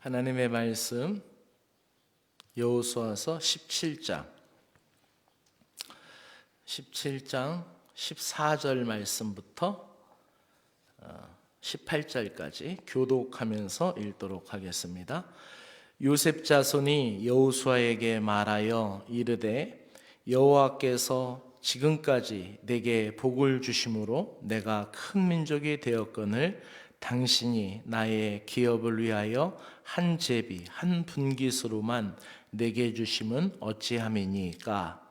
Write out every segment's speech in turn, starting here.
하나님의 말씀 여호수아서 17장 14절 말씀부터 18절까지 교독하면서 읽도록 하겠습니다. 요셉 자손이 여호수아에게 말하여 이르되 여호와께서 지금까지 내게 복을 주심으로 내가 큰 민족이 되었거늘 당신이 나의 기업을 위하여 한 제비 한 분깃으로만 내게 주심은 어찌함이니까.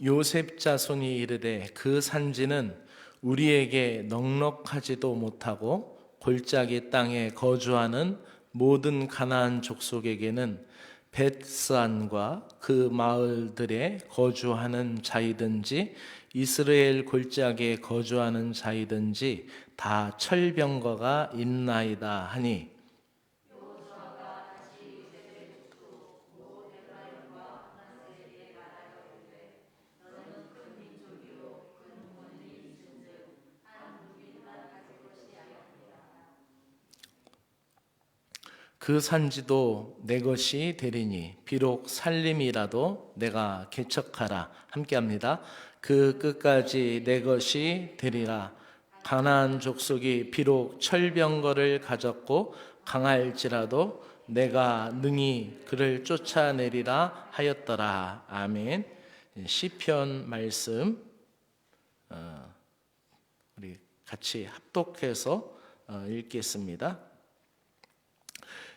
요셉 자손이 이르되 그 산지는 우리에게 넉넉하지도 못하고 골짜기 땅에 거주하는 모든 가나안 족속에게는 벳산과 그 마을들에 거주하는 자이든지 이스라엘 골짜기에 거주하는 자이든지 다 철병거가 있나이다 하니, 그 산지도 내 것이 되리니 비록 살림이라도 내가 개척하라. 함께합니다. 그 끝까지 내 것이 되리라. 가나안 족속이 비록 철병거를 가졌고 강할지라도 내가 능히 그를 쫓아내리라 하였더라. 아멘. 시편 말씀 우리 같이 합독해서 읽겠습니다.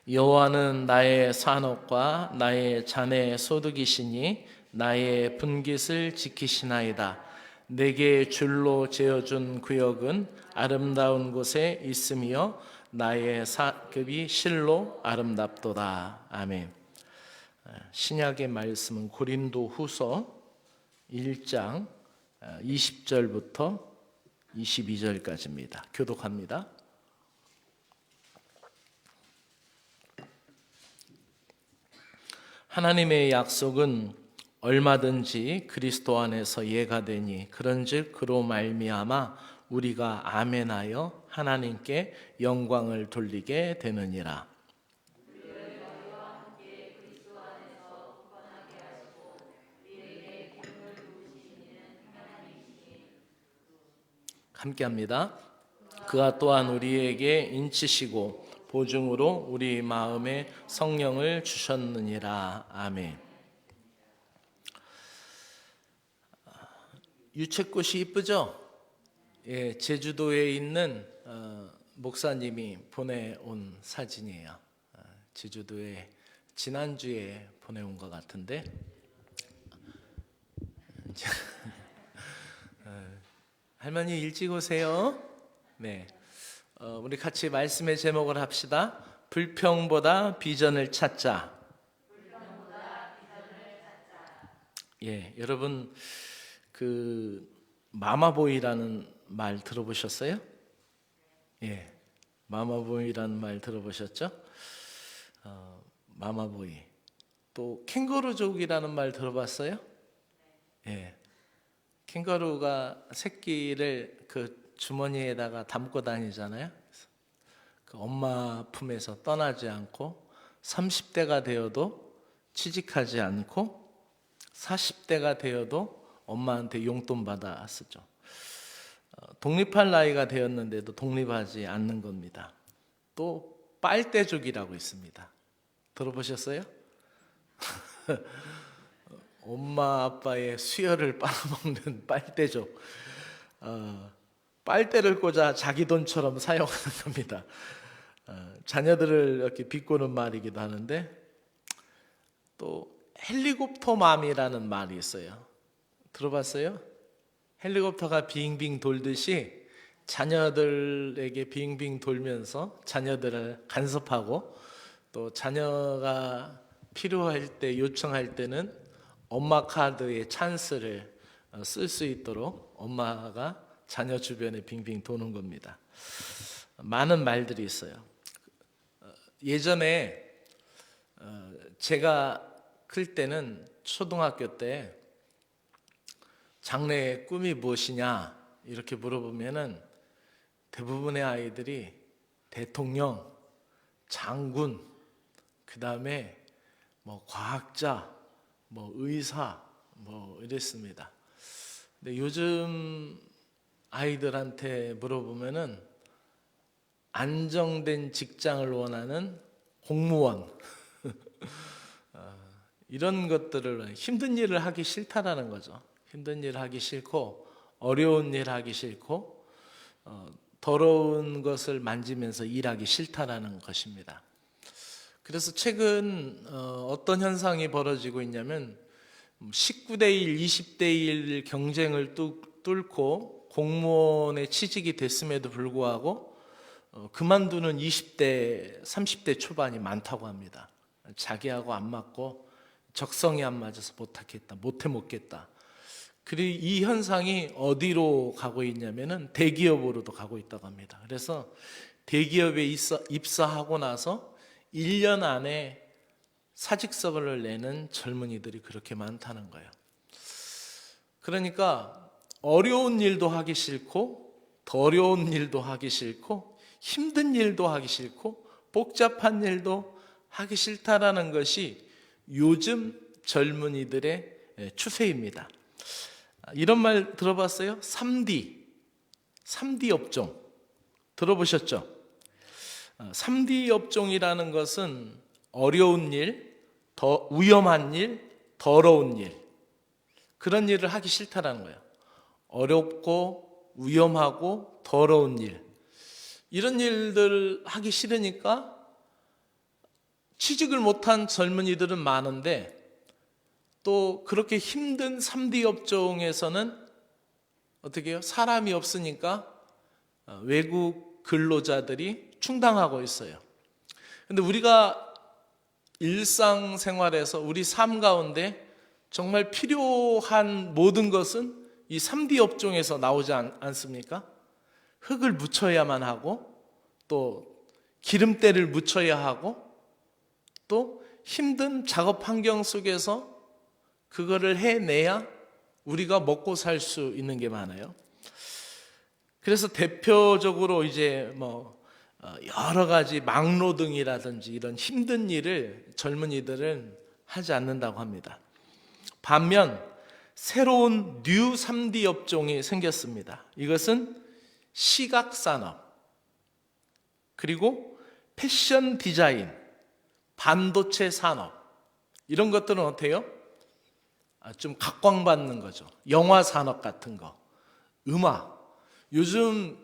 여호와는 나의 산업과 나의 자네 소득이시니 나의 분깃을 지키시나이다. 내게 줄로 재어준 구역은 아름다운 곳에 있으며 나의 사급이 실로 아름답도다. 아멘. 신약의 말씀은 고린도후서 1장 20절부터 22절까지입니다. 교독합니다. 하나님의 약속은 얼마든지 그리스도 안에서 예가 되니 그런즉 그로 말미암아 우리가 아멘하여 하나님께 영광을 돌리게 되느니라. 함께합니다. 그가 또한 우리에게 인치시고 보증으로 우리 마음에 성령을 주셨느니라. 아멘. 유채꽃이 이쁘죠? 예, 제주도에 있는 목사님이 보내온 사진이에요. 제주도에 지난주에 보내온 것 같은데 할머니 일찍 오세요. 네. 우리 같이 말씀의 제목을 합시다. 불평보다 비전을 찾자. 예, 여러분 그 마마보이라는 말 들어보셨어요? 예, 마마보이라는 말 들어보셨죠? 마마보이. 또 캥거루족이라는 말 들어봤어요? 예, 캥거루가 새끼를 그 주머니에다가 담고 다니잖아요. 그 엄마 품에서 떠나지 않고 30대가 되어도 취직하지 않고 40대가 되어도 엄마한테 용돈 받아 쓰죠. 독립할 나이가 되었는데도 독립하지 않는 겁니다. 또 빨대족이라고 있습니다. 들어보셨어요? 엄마 아빠의 수혈을 빨아먹는 빨대족. 빨대를 꽂아 자기 돈처럼 사용하는 겁니다. 자녀들을 이렇게 비꼬는 말이기도 하는데, 또 헬리콥터 맘이라는 말이 있어요. 들어봤어요? 헬리콥터가 빙빙 돌듯이 자녀들에게 빙빙 돌면서 자녀들을 간섭하고, 또 자녀가 필요할 때 요청할 때는 엄마 카드의 찬스를 쓸 수 있도록 엄마가 자녀 주변에 빙빙 도는 겁니다. 많은 말들이 있어요. 예전에 제가 클 때는 초등학교 때 장래의 꿈이 무엇이냐 이렇게 물어보면은 대부분의 아이들이 대통령, 장군, 그 다음에 뭐 과학자, 뭐 의사, 뭐 이랬습니다. 근데 요즘 아이들한테 물어보면은 안정된 직장을 원하는 공무원 이런 것들을 힘든 일을 하기 싫다라는 거죠. 힘든 일을 하기 싫고 어려운 일 하기 싫고 더러운 것을 만지면서 일하기 싫다라는 것입니다. 그래서 최근 어떤 현상이 벌어지고 있냐면 19대 1, 20대 1 경쟁을 뚫고 공무원에 취직이 됐음에도 불구하고 그만두는 20대, 30대 초반이 많다고 합니다. 자기하고 안 맞고 적성이 안 맞아서 못하겠다, 못해 먹겠다. 그리고 이 현상이 어디로 가고 있냐면은 대기업으로도 가고 있다고 합니다. 그래서 대기업에 입사하고 나서 1년 안에 사직서를 내는 젊은이들이 그렇게 많다는 거예요. 그러니까 어려운 일도 하기 싫고 더러운 일도 하기 싫고 힘든 일도 하기 싫고 복잡한 일도 하기 싫다라는 것이 요즘 젊은이들의 추세입니다. 이런 말 들어봤어요? 3D 업종 들어보셨죠? 3D 업종이라는 것은 어려운 일, 더 위험한 일, 더러운 일, 그런 일을 하기 싫다라는 거예요. 어렵고 위험하고 더러운 일, 이런 일들 하기 싫으니까 취직을 못한 젊은이들은 많은데 또 그렇게 힘든 3D 업종에서는 어떻게 해요? 사람이 없으니까 외국 근로자들이 충당하고 있어요. 근데 우리가 일상생활에서 우리 삶 가운데 정말 필요한 모든 것은 이 3D 업종에서 나오지 않습니까? 흙을 묻혀야만 하고 또 기름때를 묻혀야 하고 또 힘든 작업 환경 속에서 그거를 해내야 우리가 먹고 살 수 있는 게 많아요. 그래서 대표적으로 이제 뭐 여러 가지 막노동이라든지 이런 힘든 일을 젊은이들은 하지 않는다고 합니다. 반면 새로운 뉴 3D 업종이 생겼습니다. 이것은 시각산업, 그리고 패션 디자인, 반도체 산업, 이런 것들은 어때요? 좀 각광받는 거죠. 영화 산업 같은 거, 음악. 요즘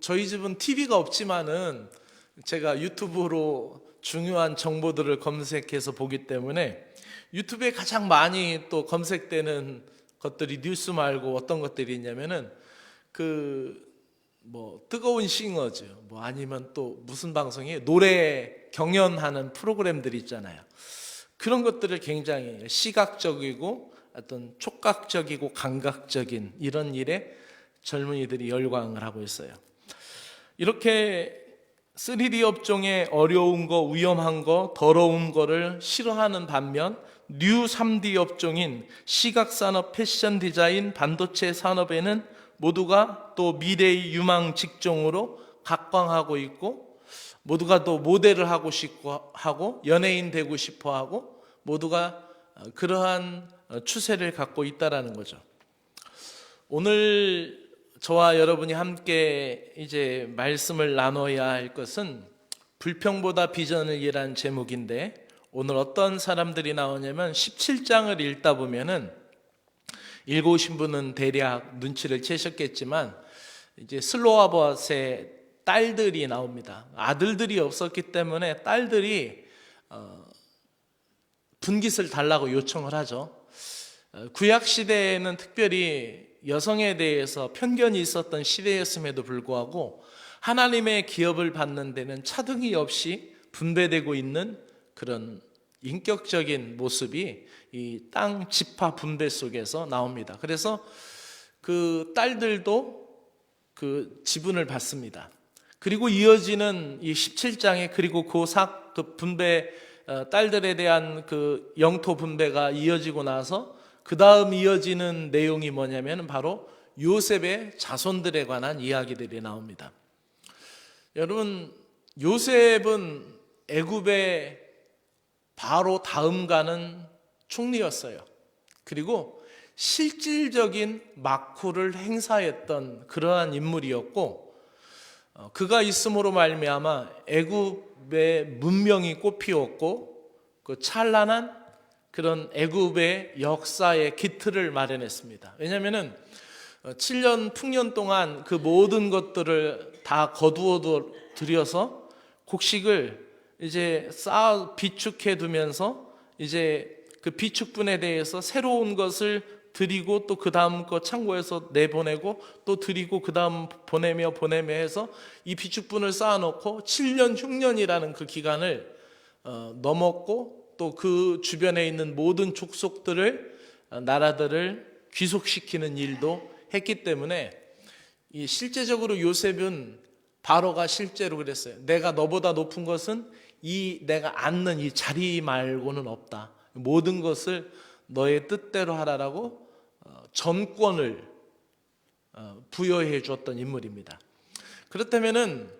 저희 집은 TV가 없지만은 제가 유튜브로 중요한 정보들을 검색해서 보기 때문에 유튜브에 가장 많이 또 검색되는 것들이 뉴스 말고 어떤 것들이 있냐면은 뜨거운 싱어즈, 아니면 또 무슨 방송이 노래 경연하는 프로그램들이 있잖아요. 그런 것들을 굉장히 시각적이고 어떤 촉각적이고 감각적인 이런 일에 젊은이들이 열광을 하고 있어요. 이렇게 3D 업종의 어려운 거, 위험한 거, 더러운 거를 싫어하는 반면 뉴 3D 업종인 시각산업, 패션 디자인, 반도체 산업에는 모두가 또 미래의 유망 직종으로 각광하고 있고, 모두가 또 모델을 하고 싶고 하고 연예인 되고 싶어 하고 모두가 그러한 추세를 갖고 있다라는 거죠. 오늘 저와 여러분이 함께 이제 말씀을 나눠야 할 것은 불평보다 비전을 이란 제목인데, 오늘 어떤 사람들이 나오냐면 17장을 읽다 보면은 읽어오신 분은 대략 눈치를 채셨겠지만 이제 슬로아봇의 딸들이 나옵니다. 아들들이 없었기 때문에 딸들이 분깃을 달라고 요청을 하죠. 구약 시대에는 특별히 여성에 대해서 편견이 있었던 시대였음에도 불구하고 하나님의 기업을 받는 데는 차등이 없이 분배되고 있는 그런 인격적인 모습이 이 땅 지파 분배 속에서 나옵니다. 그래서 그 딸들도 그 지분을 받습니다. 그리고 이어지는 이 17장에 그리고 그 분배 딸들에 대한 그 영토 분배가 이어지고 나서 그 다음 이어지는 내용이 뭐냐면 바로 요셉의 자손들에 관한 이야기들이 나옵니다. 여러분, 요셉은 애굽의 바로 다음 가는 총리였어요. 그리고 실질적인 막후를 행사했던 그러한 인물이었고, 그가 있음으로 말미암아 애굽의 문명이 꽃피었고, 그 찬란한 그런 애굽의 역사의 기틀을 마련했습니다. 왜냐하면은 7년 풍년 동안 그 모든 것들을 다 거두어 들여서 곡식을 이제 비축해 두면서 이제 그 비축분에 대해서 새로운 것을 드리고 또 그 다음 거 창고에서 내보내고 또 드리고 그 다음 보내며 해서 이 비축분을 쌓아놓고 7년 흉년이라는 그 기간을 넘었고, 또 그 주변에 있는 모든 족속들을 나라들을 귀속시키는 일도 했기 때문에 이 실제적으로 요셉은 바로가 실제로 그랬어요. 내가 너보다 높은 것은 이 내가 앉는 이 자리 말고는 없다. 모든 것을 너의 뜻대로 하라라고 전권을 부여해 주었던 인물입니다. 그렇다면은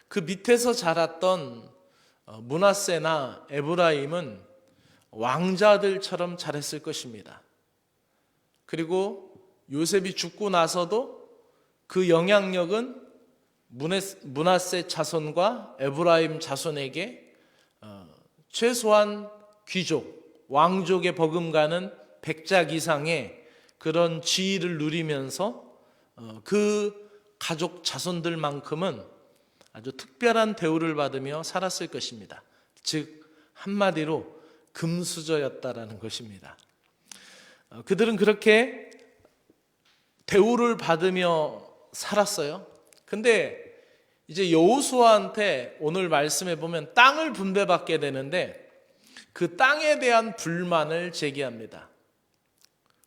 그 밑에서 자랐던 므낫세나 에브라임은 왕자들처럼 자랐을 것입니다. 그리고 요셉이 죽고 나서도 그 영향력은 므낫세 자손과 에브라임 자손에게 최소한 귀족, 왕족의 버금가는 100작 이상의 그런 지위를 누리면서 그 가족 자손들만큼은 아주 특별한 대우를 받으며 살았을 것입니다. 즉 한마디로 금수저였다라는 것입니다. 그들은 그렇게 대우를 받으며 살았어요. 근데 이제 여호수아한테 오늘 말씀해 보면 땅을 분배받게 되는데 그 땅에 대한 불만을 제기합니다.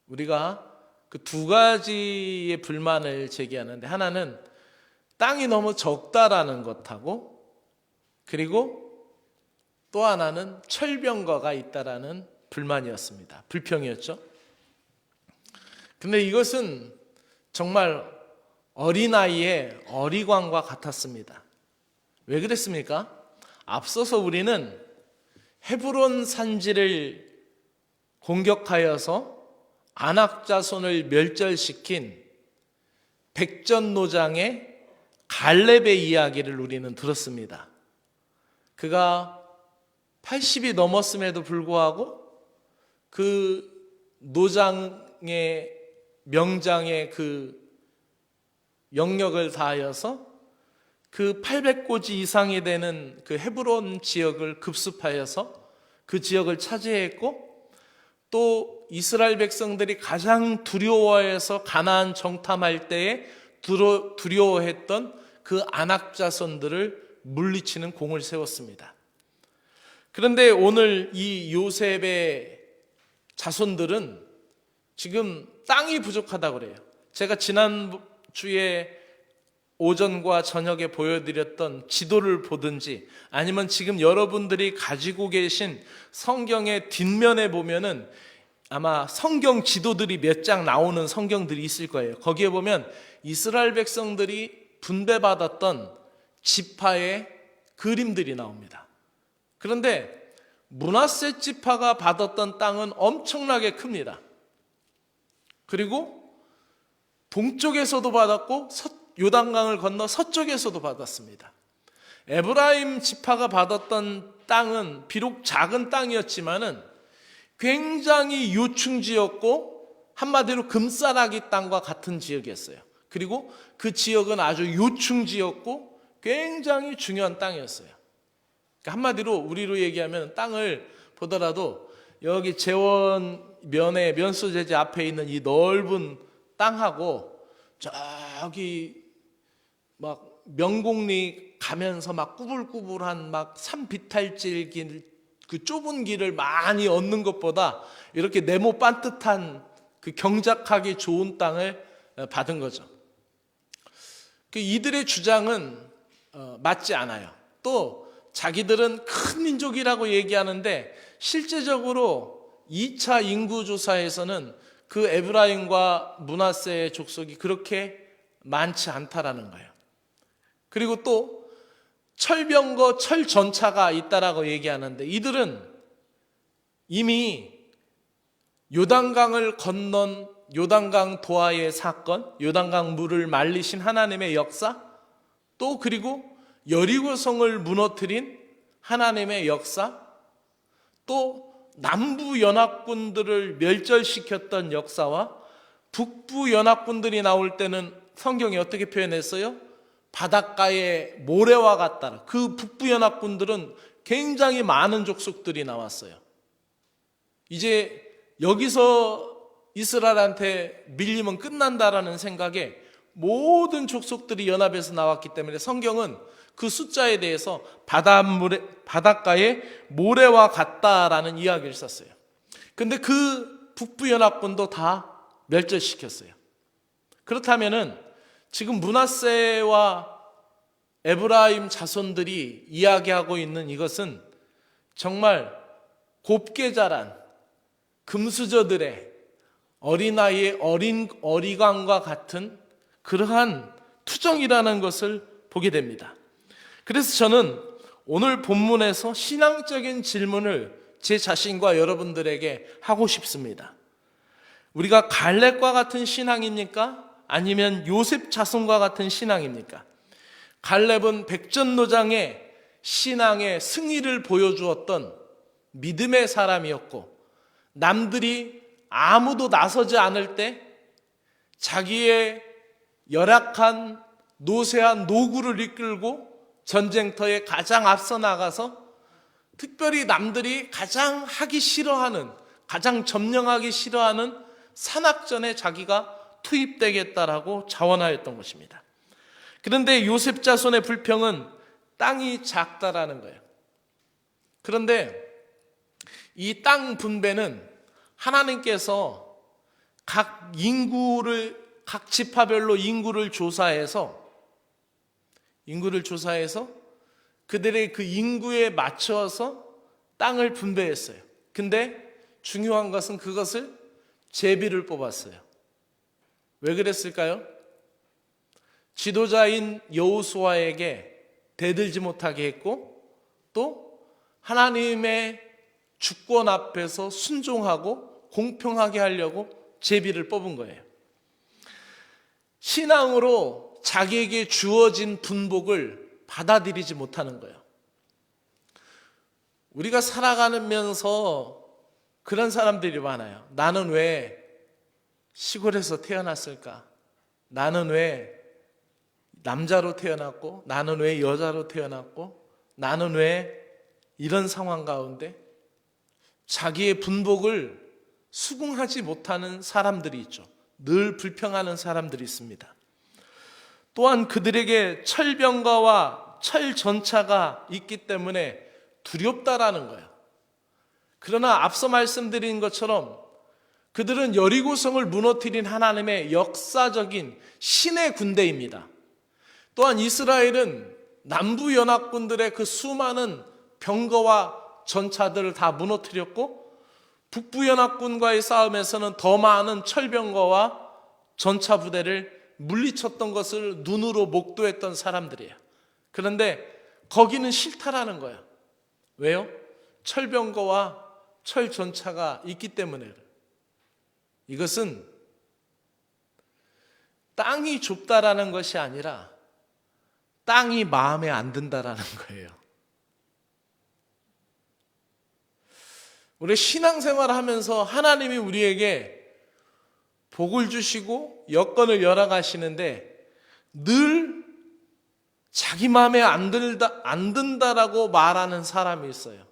우리가 그 두 가지의 불만을 제기하는데, 하나는 땅이 너무 적다라는 것하고, 그리고 또 하나는 철병거가 있다라는 불만이었습니다. 불평이었죠. 근데 이것은 정말 어린아이의 어리광과 같았습니다. 왜 그랬습니까? 앞서서 우리는 헤브론 산지를 공격하여서 안악자손을 멸절시킨 백전노장의 갈렙의 이야기를 우리는 들었습니다. 그가 80이 넘었음에도 불구하고 그 노장의 명장의 그 영역을 다하여서 그 800고지 이상이 되는 그 헤브론 지역을 급습하여서 그 지역을 차지했고, 또 이스라엘 백성들이 가장 두려워해서 가나안 정탐할 때에 두려워했던 그 아낙 자손들을 물리치는 공을 세웠습니다. 그런데 오늘 이 요셉의 자손들은 지금 땅이 부족하다고 그래요. 제가 지난주에 오전과 저녁에 보여드렸던 지도를 보든지, 아니면 지금 여러분들이 가지고 계신 성경의 뒷면에 보면은 아마 성경 지도들이 몇 장 나오는 성경들이 있을 거예요. 거기에 보면 이스라엘 백성들이 분배받았던 지파의 그림들이 나옵니다. 그런데 므낫세 지파가 받았던 땅은 엄청나게 큽니다. 그리고 동쪽에서도 받았고 요단강을 건너 서쪽에서도 받았습니다. 에브라임 지파가 받았던 땅은 비록 작은 땅이었지만은 굉장히 요충지였고 한마디로 금싸라기 땅과 같은 지역이었어요. 그리고 그 지역은 아주 요충지였고 굉장히 중요한 땅이었어요. 그러니까 한마디로 우리로 얘기하면 땅을 보더라도 여기 재원면에 면소재지 앞에 있는 이 넓은 땅하고 저기 막 명곡리 가면서 막 꾸불꾸불한 막 산비탈질 길, 그 좁은 길을 많이 얻는 것보다 이렇게 네모 반듯한 그 경작하기 좋은 땅을 받은 거죠. 그 이들의 주장은 맞지 않아요. 또 자기들은 큰 민족이라고 얘기하는데 실제적으로 2차 인구조사에서는 그 에브라임과 므낫세의 족속이 그렇게 많지 않다라는 거예요. 그리고 또 철병거 철전차가 있다라고 얘기하는데 이들은 이미 요단강을 건넌 요단강 도하의 사건, 요단강 물을 말리신 하나님의 역사, 또 그리고 여리고성을 무너뜨린 하나님의 역사, 또 남부 연합군들을 멸절시켰던 역사와 북부 연합군들이 나올 때는 성경이 어떻게 표현했어요? 바닷가의 모래와 같다. 그 북부 연합군들은 굉장히 많은 족속들이 나왔어요. 이제 여기서 이스라엘한테 밀리면 끝난다라는 생각에 모든 족속들이 연합해서 나왔기 때문에 성경은 그 숫자에 대해서 바닷가의 모래와 같다라는 이야기를 썼어요. 근데 그 북부 연합군도 다 멸절시켰어요. 그렇다면은 지금 므낫세와 에브라임 자손들이 이야기하고 있는 이것은 정말 곱게 자란 금수저들의 어린아이의 어리광과 같은 그러한 투정이라는 것을 보게 됩니다. 그래서 저는 오늘 본문에서 신앙적인 질문을 제 자신과 여러분들에게 하고 싶습니다. 우리가 갈렙과 같은 신앙입니까? 아니면 요셉 자손과 같은 신앙입니까? 갈렙은 백전노장의 신앙의 승리를 보여주었던 믿음의 사람이었고, 남들이 아무도 나서지 않을 때 자기의 열악한 노쇠한 노구를 이끌고 전쟁터에 가장 앞서 나가서 특별히 남들이 가장 하기 싫어하는, 가장 점령하기 싫어하는 산악전에 자기가 투입되겠다라고 자원하였던 것입니다. 그런데 요셉 자손의 불평은 땅이 작다라는 거예요. 그런데 이 땅 분배는 하나님께서 각 지파별로 인구를 조사해서 그들의 그 인구에 맞춰서 땅을 분배했어요. 근데 중요한 것은 그것을 제비를 뽑았어요. 왜 그랬을까요? 지도자인 여호수아에게 대들지 못하게 했고, 또 하나님의 주권 앞에서 순종하고 공평하게 하려고 제비를 뽑은 거예요. 신앙으로 자기에게 주어진 분복을 받아들이지 못하는 거예요. 우리가 살아가면서 그런 사람들이 많아요. 나는 왜 시골에서 태어났을까? 나는 왜 남자로 태어났고, 나는 왜 여자로 태어났고, 나는 왜 이런 상황 가운데 자기의 분복을 수긍하지 못하는 사람들이 있죠. 늘 불평하는 사람들이 있습니다. 또한 그들에게 철병거와 철전차가 있기 때문에 두렵다라는 거예요. 그러나 앞서 말씀드린 것처럼 그들은 여리고성을 무너뜨린 하나님의 역사적인 신의 군대입니다. 또한 이스라엘은 남부 연합군들의 그 수많은 병거와 전차들을 다 무너뜨렸고, 북부 연합군과의 싸움에서는 더 많은 철병거와 전차 부대를 물리쳤던 것을 눈으로 목도했던 사람들이에요. 그런데 거기는 싫다라는 거예요. 왜요? 철병거와 철전차가 있기 때문에. 이것은 땅이 좁다라는 것이 아니라 땅이 마음에 안 든다라는 거예요. 우리 신앙생활을 하면서 하나님이 우리에게 복을 주시고 여건을 열어가시는데 늘 자기 마음에 안 든다라고 말하는 사람이 있어요.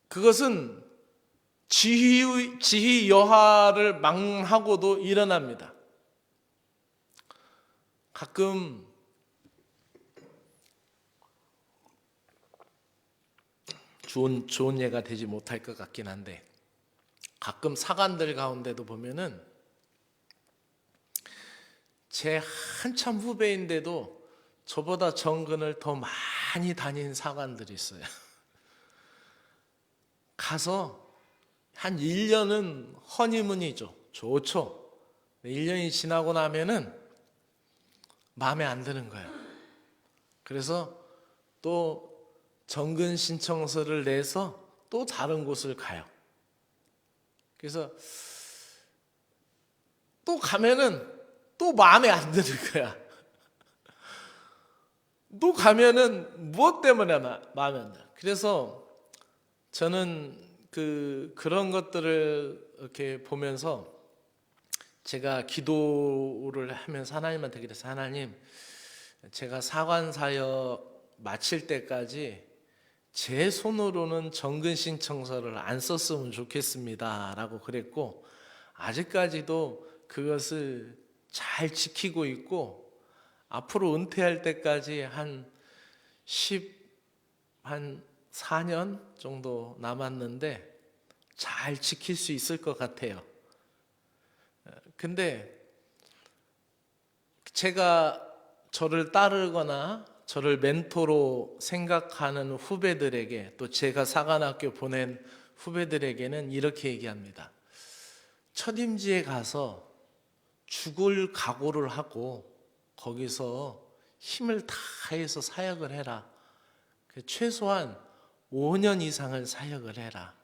그것은 지희 여하를 망하고도 일어납니다. 가끔 좋은 예가 되지 못할 것 같긴 한데, 가끔 사관들 가운데도 보면은 제 한참 후배인데도 저보다 정근을 더 많이 다닌 사관들이 있어요. 가서 한 1년은 허니문이죠. 좋죠. 1년이 지나고 나면은 마음에 안 드는 거예요. 그래서 또 정근 신청서를 내서 또 다른 곳을 가요. 그래서 또 가면은 또 마음에 안 드는 거야. 또 가면은 무엇 때문에 마음에 안 들어. 그래서 저는 그런 것들을 이렇게 보면서 제가 기도를 하면서 하나님한테 그래서 하나님, 제가 사관 사역 마칠 때까지 제 손으로는 정근 신청서를 안 썼으면 좋겠습니다라고 그랬고, 아직까지도 그것을 잘 지키고 있고, 앞으로 은퇴할 때까지 한 4년 정도 남았는데 잘 지킬 수 있을 것 같아요. 근데 제가 저를 따르거나 저를 멘토로 생각하는 후배들에게, 또 제가 사관학교 보낸 후배들에게는 이렇게 얘기합니다. 첫 임지에 가서 죽을 각오를 하고 거기서 힘을 다해서 사역을 해라. 최소한 5년 이상을 사역을 해라.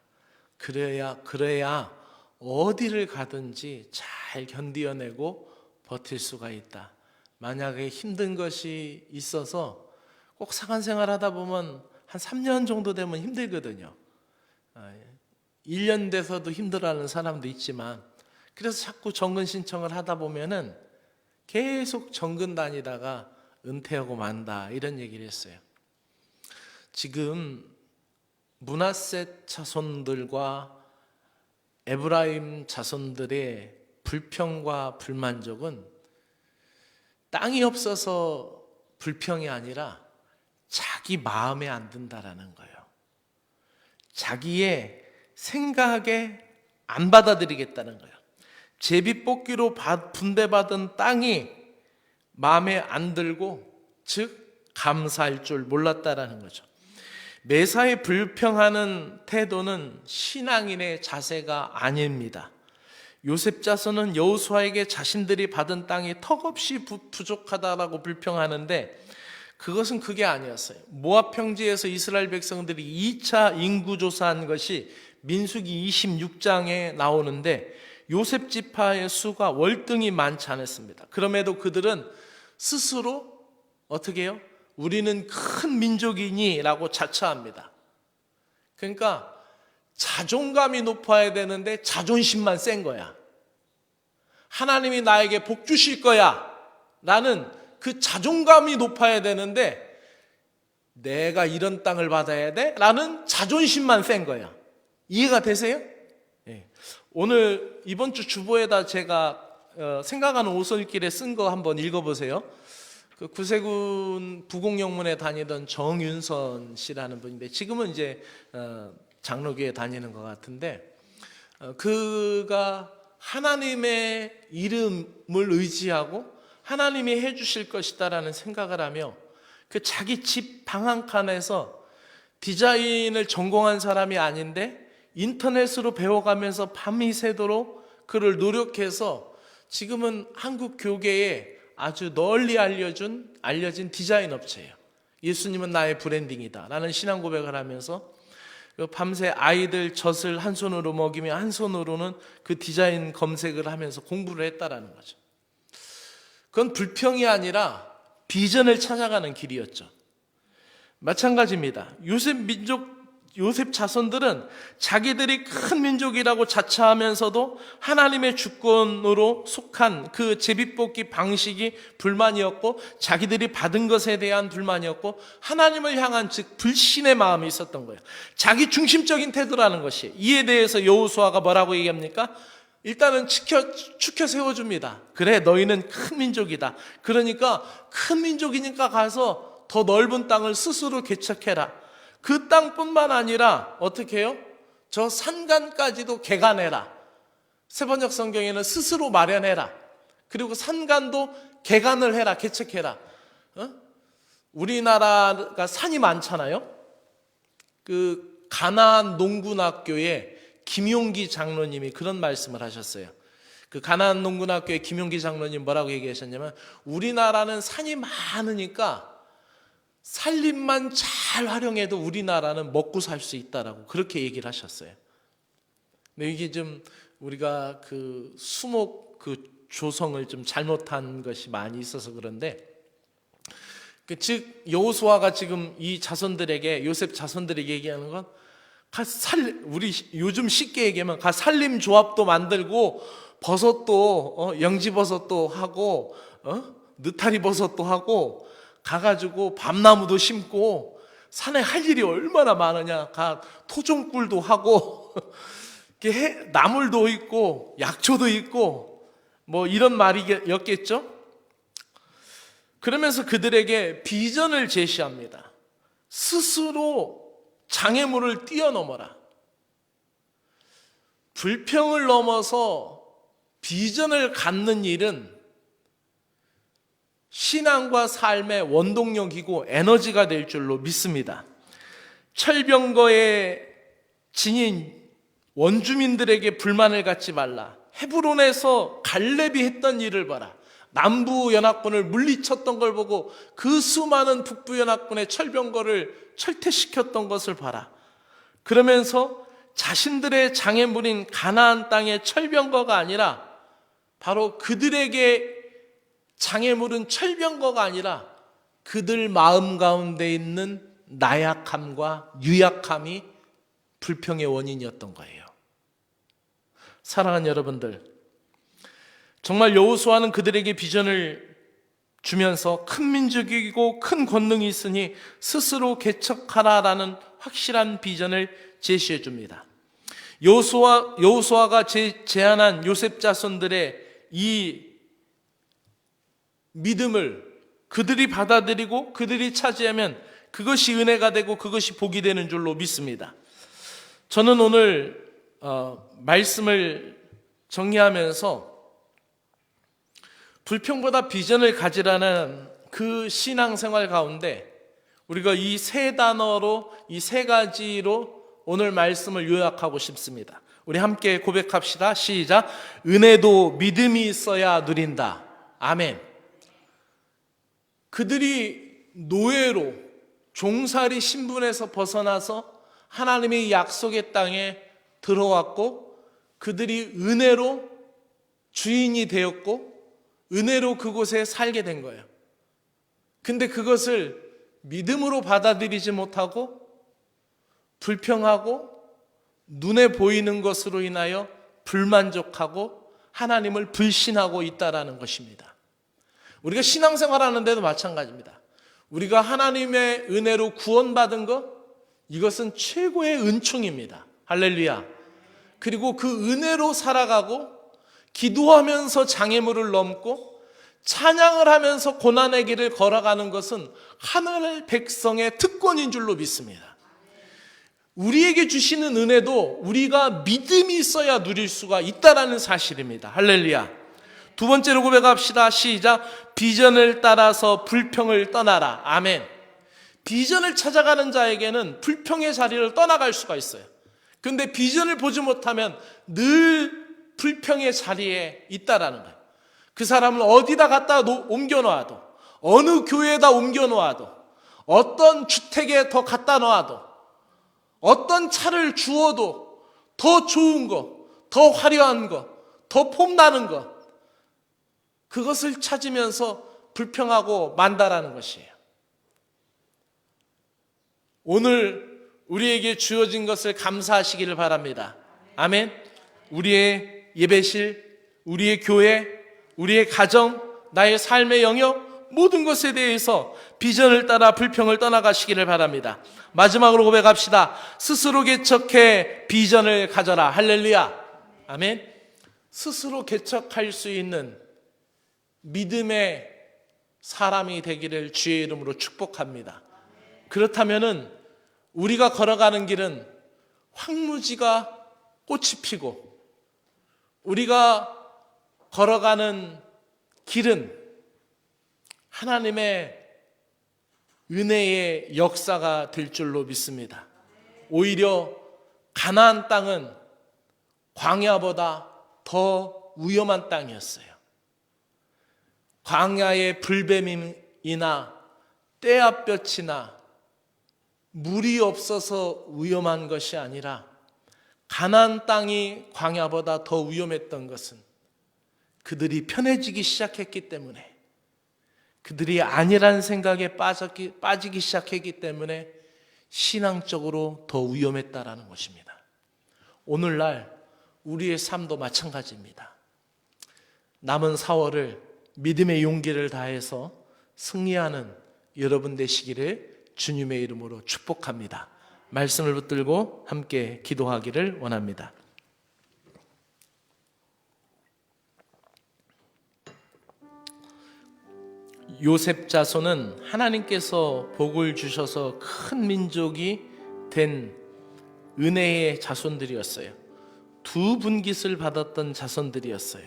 그래야 어디를 가든지 잘 견디어내고 버틸 수가 있다. 만약에 힘든 것이 있어서 꼭 사관 생활하다 보면 한 3년 정도 되면 힘들거든요. 1년 돼서도 힘들어하는 사람도 있지만, 그래서 자꾸 정근 신청을 하다 보면은 계속 정근 다니다가 은퇴하고 만다, 이런 얘기를 했어요. 지금 므낫셋 자손들과 에브라임 자손들의 불평과 불만족은 땅이 없어서 불평이 아니라 자기 마음에 안 든다라는 거예요. 자기의 생각에 안 받아들이겠다는 거예요. 제비뽑기로 분배받은 땅이 마음에 안 들고, 즉 감사할 줄 몰랐다라는 거죠. 매사에 불평하는 태도는 신앙인의 자세가 아닙니다. 요셉 자손은 여호수아에게 자신들이 받은 땅이 턱없이 부족하다라고 불평하는데, 그것은 그게 아니었어요. 모압 평지에서 이스라엘 백성들이 2차 인구조사한 것이 민수기 26장에 나오는데, 요셉 지파의 수가 월등히 많지 않았습니다. 그럼에도 그들은 스스로 어떻게 해요? 우리는 큰 민족이니 라고 자처합니다. 그러니까 자존감이 높아야 되는데 자존심만 센 거야. 하나님이 나에게 복 주실 거야 라는 그 자존감이 높아야 되는데, 내가 이런 땅을 받아야 돼 라는 자존심만 센 거야. 이해가 되세요? 네. 오늘 이번 주 주보에다 제가 생각하는 오솔길에 쓴 거 한번 읽어보세요. 그 구세군 부곡영문에 다니던 정윤선 씨라는 분인데, 지금은 이제 장로교에 다니는 것 같은데, 그가 하나님의 이름을 의지하고 하나님이 해주실 것이다라는 생각을 하며, 그 자기 집 방 한 칸에서 디자인을 전공한 사람이 아닌데 인터넷으로 배워가면서 밤이 새도록 그를 노력해서 지금은 한국 교계에 아주 널리 알려진 디자인 업체예요. 예수님은 나의 브랜딩이다 라는 신앙 고백을 하면서 밤새 아이들 젖을 한 손으로 먹이며 한 손으로는 그 디자인 검색을 하면서 공부를 했다라는 거죠. 그건 불평이 아니라 비전을 찾아가는 길이었죠. 마찬가지입니다. 요셉 자손들은 자기들이 큰 민족이라고 자처하면서도 하나님의 주권으로 속한 그 제비뽑기 방식이 불만이었고, 자기들이 받은 것에 대한 불만이었고, 하나님을 향한 즉 불신의 마음이 있었던 거예요. 자기 중심적인 태도라는 것이. 이에 대해서 여호수아가 뭐라고 얘기합니까? 일단은 축혀 세워줍니다. 그래, 너희는 큰 민족이다. 그러니까 큰 민족이니까 가서 더 넓은 땅을 스스로 개척해라. 그 땅뿐만 아니라 어떻게 해요? 저 산간까지도 개간해라. 세번역 성경에는 스스로 마련해라. 그리고 산간도 개간을 해라, 개척해라. 우리나라가 산이 많잖아요. 그 가나안 농군학교에 김용기 장로님이 그런 말씀을 하셨어요. 그 가나안 농군학교의 김용기 장로님 뭐라고 얘기하셨냐면, 우리나라는 산이 많으니까 산림만 잘 활용해도 우리나라는 먹고 살 수 있다라고 그렇게 얘기를 하셨어요. 근데 이게 좀 우리가 그 수목 그 조성을 좀 잘못한 것이 많이 있어서 그런데, 즉 여호수아가 지금 이 자손들에게, 요셉 자손들에게 얘기하는 건, 우리 요즘 쉽게 얘기하면 가 산림 조합도 만들고 버섯도 영지버섯도 하고 느타리 버섯도 하고 가가지고 밤나무도 심고 산에 할 일이 얼마나 많으냐. 가 토종꿀도 하고 나물도 있고 약초도 있고 뭐 이런 말이었겠죠. 그러면서 그들에게 비전을 제시합니다. 스스로 장애물을 뛰어넘어라. 불평을 넘어서 비전을 갖는 일은 신앙과 삶의 원동력이고 에너지가 될 줄로 믿습니다. 철병거의 지닌 원주민들에게 불만을 갖지 말라. 헤브론에서 갈렙이 했던 일을 봐라. 남부 연합군을 물리쳤던 걸 보고 그 수많은 북부 연합군의 철병거를 철퇴시켰던 것을 봐라. 그러면서 자신들의 장애물인 가나안 땅의 철병거가 아니라, 바로 그들에게 장애물은 철병거가 아니라 그들 마음 가운데 있는 나약함과 유약함이 불평의 원인이었던 거예요. 사랑하는 여러분들, 정말 여호수아는 그들에게 비전을 주면서 큰 민족이고 큰 권능이 있으니 스스로 개척하라라는 확실한 비전을 제시해 줍니다. 여호수아가 제안한 요셉 자손들의 이 믿음을 그들이 받아들이고 그들이 차지하면 그것이 은혜가 되고 그것이 복이 되는 줄로 믿습니다. 저는 오늘 말씀을 정리하면서 불평보다 비전을 가지라는 그 신앙생활 가운데 우리가 이 세 단어로, 이 세 가지로 오늘 말씀을 요약하고 싶습니다. 우리 함께 고백합시다. 시작. 은혜도 믿음이 있어야 누린다. 아멘. 그들이 노예로 종살이 신분에서 벗어나서 하나님의 약속의 땅에 들어왔고, 그들이 은혜로 주인이 되었고 은혜로 그곳에 살게 된 거예요. 근데 그것을 믿음으로 받아들이지 못하고 불평하고 눈에 보이는 것으로 인하여 불만족하고 하나님을 불신하고 있다라는 것입니다. 우리가 신앙생활 하는데도 마찬가지입니다. 우리가 하나님의 은혜로 구원받은 것, 이것은 최고의 은총입니다. 할렐루야. 그리고 그 은혜로 살아가고 기도하면서 장애물을 넘고 찬양을 하면서 고난의 길을 걸어가는 것은 하늘 백성의 특권인 줄로 믿습니다. 우리에게 주시는 은혜도 우리가 믿음이 있어야 누릴 수가 있다라는 사실입니다. 할렐루야. 두 번째로 고백합시다. 시작. 비전을 따라서 불평을 떠나라. 아멘. 비전을 찾아가는 자에게는 불평의 자리를 떠나갈 수가 있어요. 그런데 비전을 보지 못하면 늘 불평의 자리에 있다라는 거예요. 그 사람을 어디다 갖다 옮겨놓아도, 어느 교회에다 옮겨놓아도, 어떤 주택에 더 갖다 놓아도, 어떤 차를 주어도 더 좋은 거, 더 화려한 거, 더 폼나는 거, 그것을 찾으면서 불평하고 만다라는 것이에요. 오늘 우리에게 주어진 것을 감사하시기를 바랍니다. 아멘. 우리의 예배실, 우리의 교회, 우리의 가정, 나의 삶의 영역, 모든 것에 대해서 비전을 따라 불평을 떠나가시기를 바랍니다. 마지막으로 고백합시다. 스스로 개척해 비전을 가져라. 할렐루야. 아멘. 스스로 개척할 수 있는 믿음의 사람이 되기를 주의 이름으로 축복합니다. 그렇다면은 우리가 걸어가는 길은 황무지가 꽃이 피고, 우리가 걸어가는 길은 하나님의 은혜의 역사가 될 줄로 믿습니다. 오히려 가나안 땅은 광야보다 더 위험한 땅이었어요. 광야의 불뱀이나 떼압볕이나 물이 없어서 위험한 것이 아니라 가나안 땅이 광야보다 더 위험했던 것은 그들이 편해지기 시작했기 때문에, 그들이 아니란 생각에 빠지기 시작했기 때문에 신앙적으로 더 위험했다라는 것입니다. 오늘날 우리의 삶도 마찬가지입니다. 남은 4월을 믿음의 용기를 다해서 승리하는 여러분 되시기를 주님의 이름으로 축복합니다. 말씀을 붙들고 함께 기도하기를 원합니다. 요셉 자손은 하나님께서 복을 주셔서 큰 민족이 된 은혜의 자손들이었어요. 두 분깃을 받았던 자손들이었어요.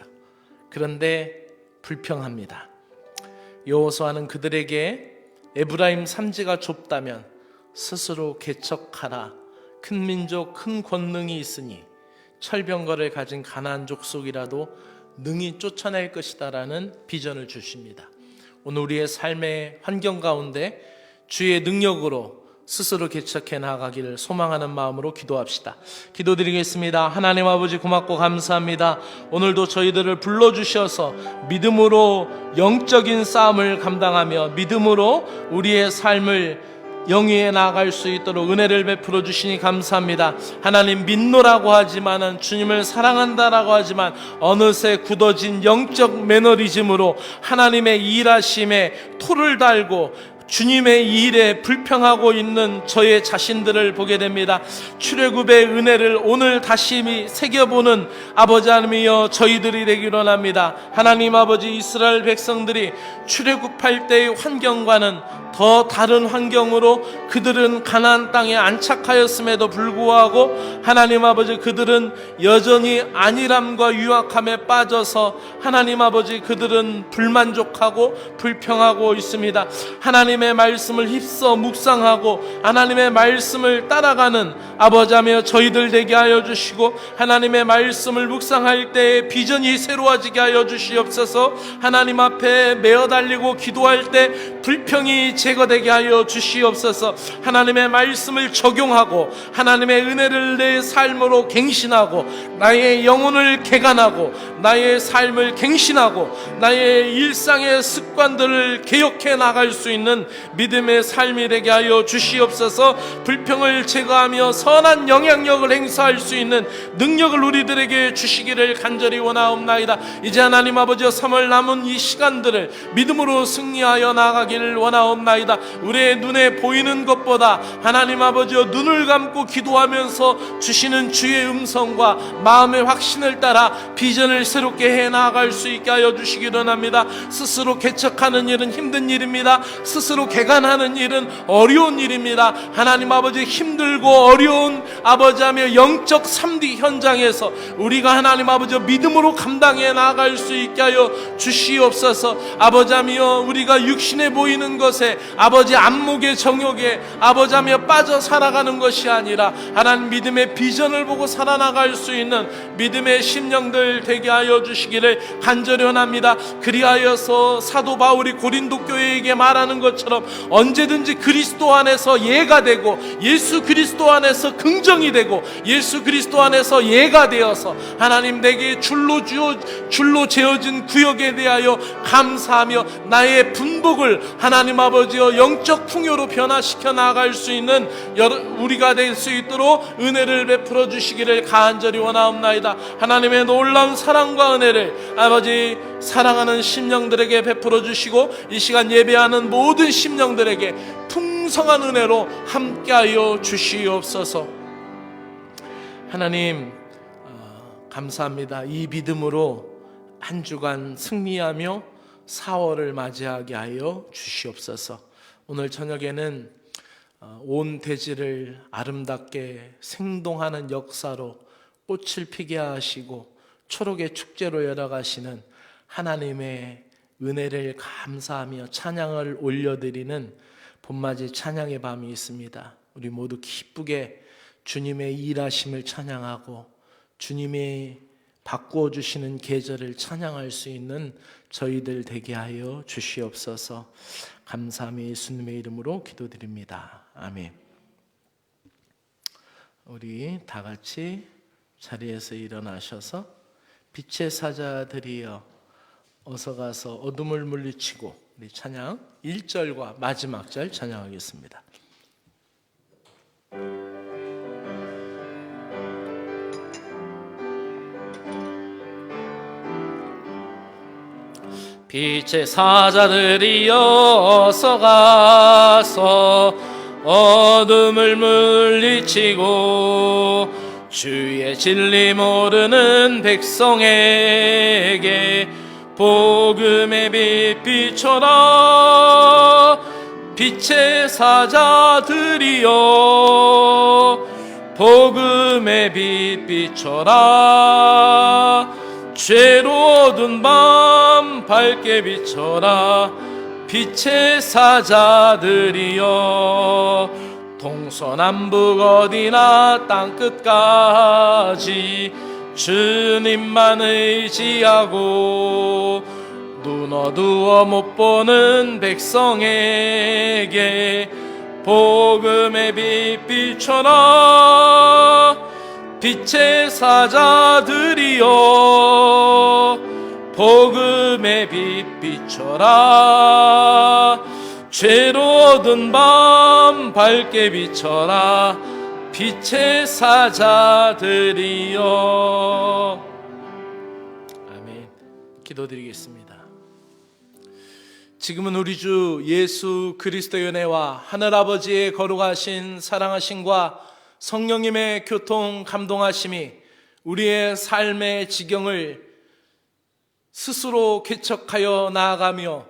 그런데 불평합니다. 여호수아는 그들에게 에브라임 산지가 좁다면 스스로 개척하라. 큰 민족, 큰 권능이 있으니 철병거를 가진 가나안 족속이라도 능히 쫓아낼 것이다라는 비전을 주십니다. 오늘 우리의 삶의 환경 가운데 주의 능력으로 스스로 개척해 나가기를 소망하는 마음으로 기도합시다. 기도드리겠습니다. 하나님 아버지 고맙고 감사합니다. 오늘도 저희들을 불러주셔서 믿음으로 영적인 싸움을 감당하며 믿음으로 우리의 삶을 영위해 나아갈 수 있도록 은혜를 베풀어 주시니 감사합니다. 하나님, 믿노라고 하지만은, 주님을 사랑한다라고 하지만 어느새 굳어진 영적 매너리즘으로 하나님의 일하심에 토를 달고 주님의 일에 불평하고 있는 저의 자신들을 보게 됩니다. 출애굽의 은혜를 오늘 다시 새겨보는 아버지 하나님이여 저희들이 되기를 원합니다. 하나님 아버지, 이스라엘 백성들이 출애굽할 때의 환경과는 더 다른 환경으로 그들은 가나안 땅에 안착하였음에도 불구하고 하나님 아버지, 그들은 여전히 안일함과 유약함에 빠져서 하나님 아버지, 그들은 불만족하고 불평하고 있습니다. 하나님의 말씀을 휩써 묵상하고 하나님의 말씀을 따라가는 아버지하며 저희들 되게 하여 주시고, 하나님의 말씀을 묵상할 때에 비전이 새로워지게 하여 주시옵소서. 하나님 앞에 메어 달리고 기도할 때 불평이 제거되게 하여 주시옵소서. 하나님의 말씀을 적용하고 하나님의 은혜를 내 삶으로 갱신하고 나의 영혼을 개간하고 나의 삶을 갱신하고 나의 일상의 습관들을 개혁해 나갈 수 있는 믿음의 삶이 되게 하여 주시옵소서. 불평을 제거하며 선한 영향력을 행사할 수 있는 능력을 우리들에게 주시기를 간절히 원하옵나이다. 이제 하나님 아버지, 3월 남은 이 시간들을 믿음으로 승리하여 나가기를 원하옵나이다. 우리의 눈에 보이는 것보다 하나님 아버지, 눈을 감고 기도하면서 주시는 주의 음성과 마음의 확신을 따라 비전을 새롭게 해 나아갈 수 있게 하여 주시기를 원합니다. 스스로 개척하는 일은 힘든 일입니다. 스스로 개간하는 일은 어려운 일입니다. 하나님 아버지, 힘들고 어려운 아버지하며 영적 3D 현장에서 우리가 하나님 아버지 믿음으로 감당해 나아갈 수 있게 하여 주시옵소서. 아버지하며 우리가 육신에 보이는 것에 아버지 안목의 정욕에 아버지하며 빠져 살아가는 것이 아니라 하나님 믿음의 비전을 보고 살아나갈 수 있는 믿음의 심령들 되게 하여 주시기를 간절히 원합니다. 그리하여서 사도 바울이 고린도 교회에게 말하는 것처럼 언제든지 그리스도 안에서 예가 되고 예수 그리스도 안에서 긍정이 되고 예수 그리스도 안에서 예가 되어서 하나님 내게 줄로 재어진 구역에 대하여 감사하며 나의 분복을 하나님 아버지여 영적 풍요로 변화시켜 나갈 수 있는 우리가 될 수 있도록 은혜를 베풀어 주시기를 간절히 원하옵나이다. 하나님의 놀라운 사랑과 은혜를 아버지 사랑하는 심령들에게 베풀어 주시고 이 시간 예배하는 모든 심령들에게 풍성한 은혜로 함께하여 주시옵소서. 하나님 감사합니다. 이 믿음으로 한 주간 승리하며 4월을 맞이하게 하여 주시옵소서. 오늘 저녁에는 온 대지를 아름답게 생동하는 역사로 꽃을 피게 하시고 초록의 축제로 열어가시는 하나님의 은혜를 감사하며 찬양을 올려드리는 봄맞이 찬양의 밤이 있습니다. 우리 모두 기쁘게 주님의 일하심을 찬양하고 주님의 바꾸어 주시는 계절을 찬양할 수 있는 저희들 되게 하여 주시옵소서. 감사함이 예수님의 이름으로 기도드립니다. 아멘. 우리 다 같이 자리에서 일어나셔서 빛의 사자들이여 어서 가서 어둠을 물리치고 우리 찬양 1절과 마지막 절 찬양하겠습니다. 빛의 사자들이여 어서 가서 어둠을 물리치고 주의 진리 모르는 백성에게 복음의 빛 비춰라. 빛의 사자들이여 복음의 빛 비춰라. 죄로 어두운 밤 밝게 비춰라. 빛의 사자들이여 동서남북 어디나 땅끝까지 주님만 의지하고 눈 어두워 못 보는 백성에게 복음의 빛 비춰라. 빛의 사자들이여 복음의 빛 비춰라. 죄로 어두운 밤 밝게 비춰라. 빛의 사자들이여. 아멘. 기도드리겠습니다. 지금은 우리 주 예수 그리스도의 은혜와 하늘아버지의 거룩하신 사랑하심과 성령님의 교통 감동하심이 우리의 삶의 지경을 스스로 개척하여 나아가며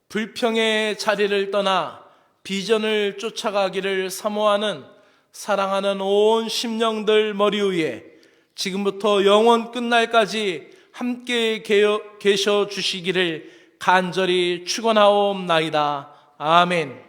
불평의 자리를 떠나 비전을 쫓아가기를 사모하는 사랑하는 온 심령들 머리 위에 지금부터 영원 끝날까지 함께 계셔 주시기를 간절히 축원하옵나이다. 아멘.